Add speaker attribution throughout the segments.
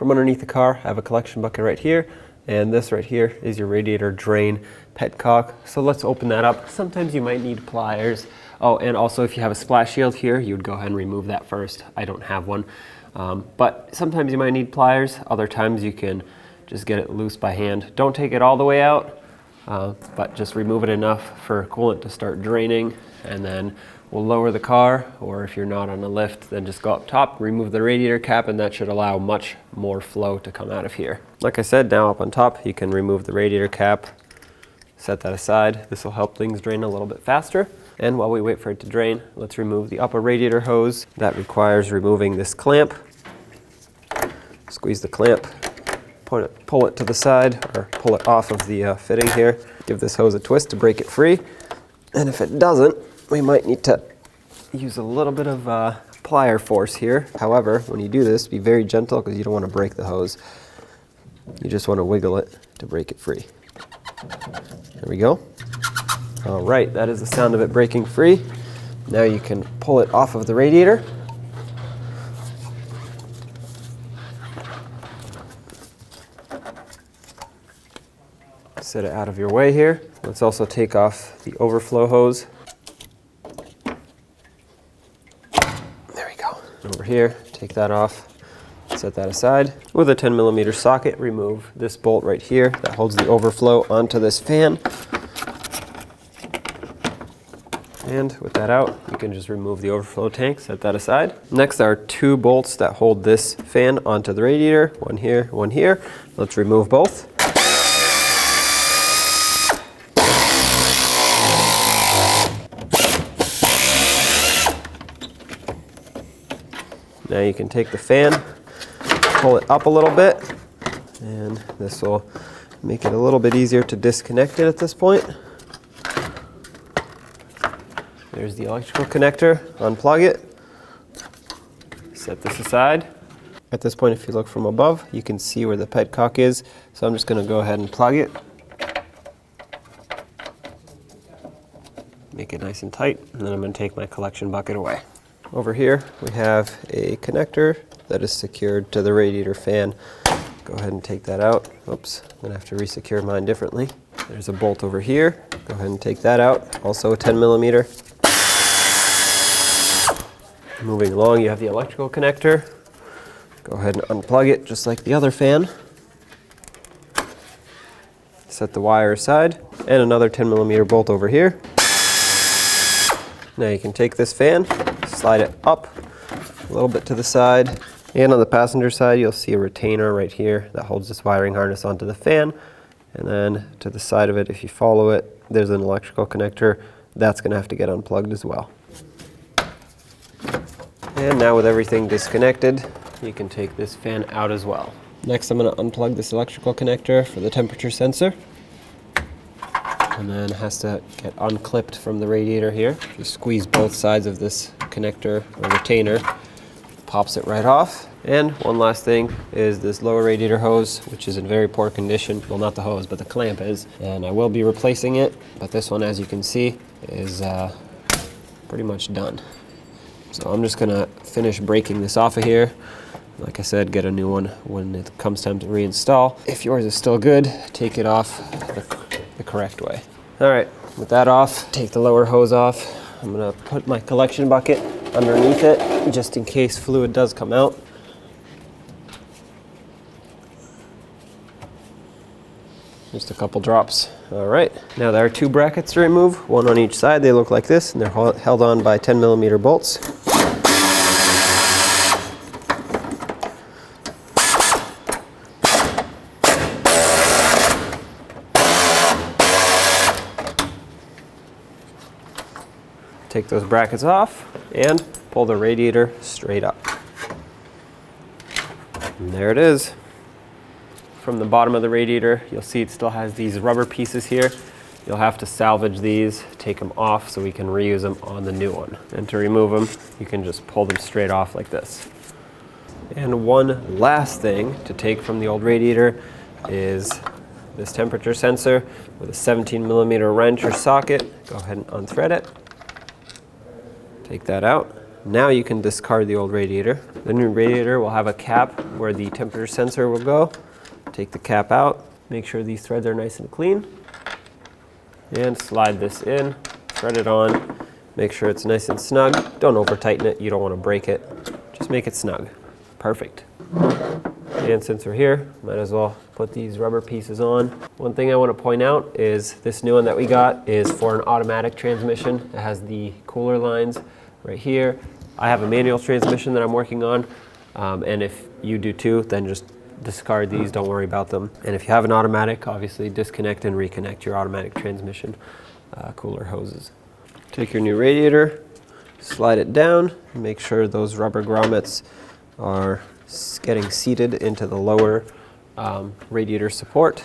Speaker 1: from underneath the car, I have a collection bucket right here, and this right here is your radiator drain petcock. So let's open that up. Sometimes you might need pliers. Oh, and also if you have a splash shield here, you would go ahead and remove that first. I don't have one. But sometimes you might need pliers. Other times you can just get it loose by hand. Don't take it all the way out, but just remove it enough for coolant to start draining, and then we'll lower the car, or if you're not on a lift, then just go up top, remove the radiator cap, and that should allow much more flow to come out of here. Like I said, now up on top, you can remove the radiator cap, set that aside. This will help things drain a little bit faster. And while we wait for it to drain, let's remove the upper radiator hose. That requires removing this clamp. Squeeze the clamp, pull it to the side, or pull it off of the fitting here. Give this hose a twist to break it free. And if it doesn't, we might need to use a little bit of plier force here. However, when you do this, be very gentle because you don't want to break the hose. You just want to wiggle it to break it free. There we go. All right, that is the sound of it breaking free. Now you can pull it off of the radiator. Set it out of your way here. Let's also take off the overflow hose. There we go. Over here, take that off. Set that aside. With a 10mm socket, remove this bolt right here that holds the overflow onto this fan. And with that out, you can just remove the overflow tank, set that aside. Next are two bolts that hold this fan onto the radiator. One here, one here. Let's remove both. Now you can take the fan, pull it up a little bit, and this will make it a little bit easier to disconnect it at this point. There's the electrical connector, unplug it, set this aside. At this point, if you look from above, you can see where the petcock is, so I'm just going to go ahead and plug it. Make it nice and tight, and then I'm going to take my collection bucket away. Over here, we have a connector that is secured to the radiator fan. Go ahead and take that out. Oops, I'm going to have to resecure mine differently. There's a bolt over here. Go ahead and take that out. Also a 10mm. Moving along, you have the electrical connector. Go ahead and unplug it just like the other fan. Set the wire aside. And another 10mm bolt over here. Now you can take this fan, slide it up a little bit to the side, and on the passenger side you'll see a retainer right here that holds this wiring harness onto the fan, and then to the side of it, if you follow it, there's an electrical connector that's going to have to get unplugged as well. And now with everything disconnected, you can take this fan out as well. Next I'm going to unplug this electrical connector for the temperature sensor. And then it has to get unclipped from the radiator here. You squeeze both sides of this connector or retainer, pops it right off. And one last thing is this lower radiator hose, which is in very poor condition. Well, not the hose, but the clamp is. And I will be replacing it, but this one, as you can see, is pretty much done. So I'm just gonna finish breaking this off of here. Like I said, get a new one when it comes time to reinstall. If yours is still good, take it off the correct way. All right, with that off, take the lower hose off. I'm gonna put my collection bucket underneath it just in case fluid does come out. Just a couple drops. All right, now there are two brackets to remove, one on each side. They look like this, and they're held on by 10mm bolts. Take those brackets off and pull the radiator straight up. And there it is. From the bottom of the radiator, you'll see it still has these rubber pieces here. You'll have to salvage these, take them off so we can reuse them on the new one. And to remove them, you can just pull them straight off like this. And one last thing to take from the old radiator is this temperature sensor with a 17mm wrench or socket. Go ahead and unthread it. Take that out. Now you can discard the old radiator. The new radiator will have a cap where the temperature sensor will go. Take the cap out, make sure these threads are nice and clean, and slide this in, thread it on, make sure it's nice and snug. Don't over tighten it, you don't want to break it. Just make it snug. Perfect. And since we're here, might as well put these rubber pieces on. One thing I want to point out is this new one that we got is for an automatic transmission. It has the cooler lines right here. I have a manual transmission that I'm working on, and if you do too, then just discard these, don't worry about them. And if you have an automatic, obviously disconnect and reconnect your automatic transmission cooler hoses. Take your new radiator, slide it down, make sure those rubber grommets are getting seated into the lower radiator support.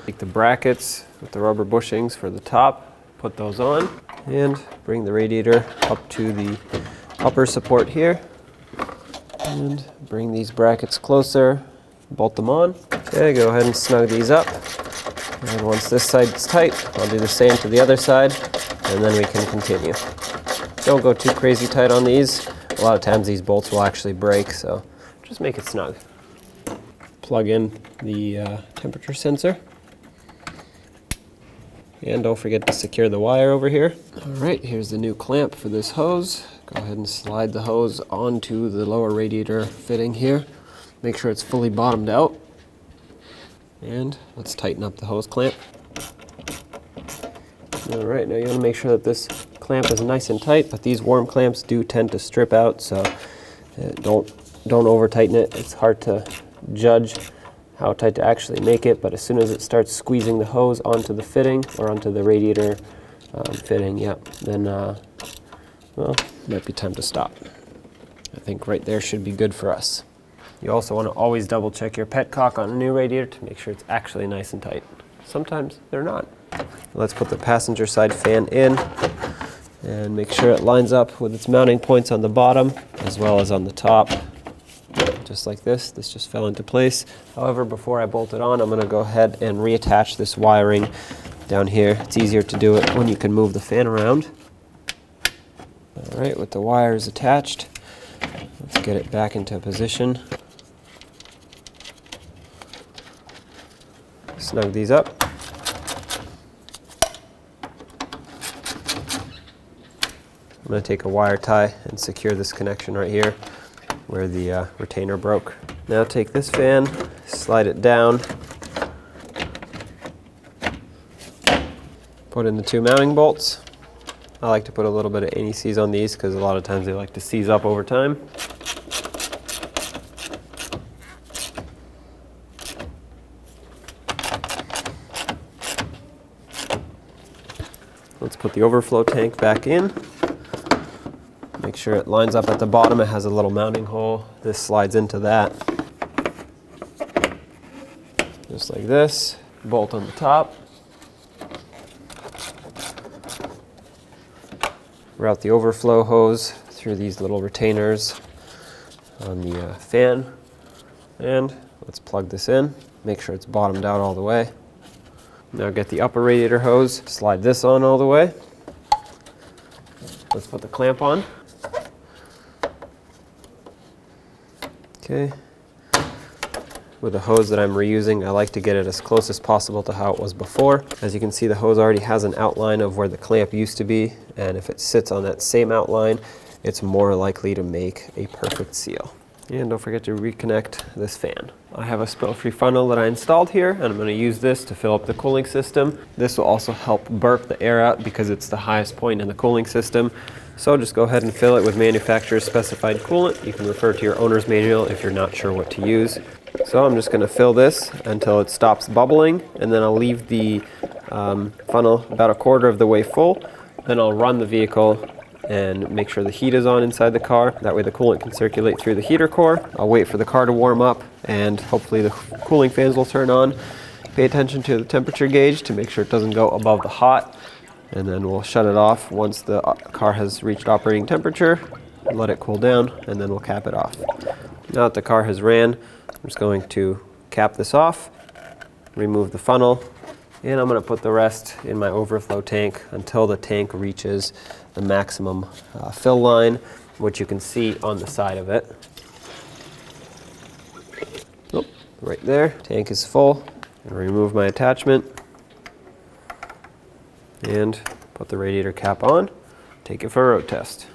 Speaker 1: Take the brackets with the rubber bushings for the top, put those on, and bring the radiator up to the upper support here, and bring these brackets closer, bolt them on. Okay, go ahead and snug these up, and once this side is tight, I'll do the same to the other side, and then we can continue. Don't go too crazy tight on these. A lot of times these bolts will actually break, so just make it snug. Plug in the temperature sensor. And don't forget to secure the wire over here. All right, here's the new clamp for this hose. Go ahead and slide the hose onto the lower radiator fitting here. Make sure it's fully bottomed out. And let's tighten up the hose clamp. All right, now you want to make sure that this clamp is nice and tight, but these worm clamps do tend to strip out, so don't over tighten it. It's hard to judge how tight to actually make it, but as soon as it starts squeezing the hose onto the fitting or onto the radiator fitting, then well, might be time to stop. I think right there should be good for us. You also want to always double check your petcock on a new radiator to make sure it's actually nice and tight. Sometimes they're not. Let's put the passenger side fan in and make sure it lines up with its mounting points on the bottom as well as on the top. Just like this. This just fell into place. However, before I bolt it on, I'm going to go ahead and reattach this wiring down here. It's easier to do it when you can move the fan around. All right, with the wires attached, let's get it back into position. Snug these up. I'm going to take a wire tie and secure this connection right here where the retainer broke. Now take this fan, slide it down, put in the two mounting bolts. I like to put a little bit of anti-seize on these because a lot of times they like to seize up over time. Let's put the overflow tank back in. Make sure it lines up at the bottom. It has a little mounting hole. This slides into that. Just like this. Bolt on the top. Route the overflow hose through these little retainers on the fan. And let's plug this in. Make sure it's bottomed out all the way. Now get the upper radiator hose. Slide this on all the way. Let's put the clamp on. Okay. With the hose that I'm reusing, I like to get it as close as possible to how it was before. As you can see, the hose already has an outline of where the clamp used to be, and if it sits on that same outline, it's more likely to make a perfect seal. And don't forget to reconnect this fan. I have a spill-free funnel that I installed here, and I'm going to use this to fill up the cooling system. This will also help burp the air out because it's the highest point in the cooling system. So just go ahead and fill it with manufacturer's specified coolant. You can refer to your owner's manual if you're not sure what to use. So I'm just going to fill this until it stops bubbling, and then I'll leave the funnel about a quarter of the way full. Then I'll run the vehicle and make sure the heat is on inside the car. That way the coolant can circulate through the heater core. I'll wait for the car to warm up, and hopefully the cooling fans will turn on. Pay attention to the temperature gauge to make sure it doesn't go above the hot, and then we'll shut it off once the car has reached operating temperature. Let it cool down, and then we'll cap it off. Now that the car has ran, I'm just going to cap this off, remove the funnel, and I'm going to put the rest in my overflow tank until the tank reaches the maximum fill line. which you can see on the side of it. Oh, right there, tank is full. I'm gonna remove my attachment and put the radiator cap on, take it for a road test.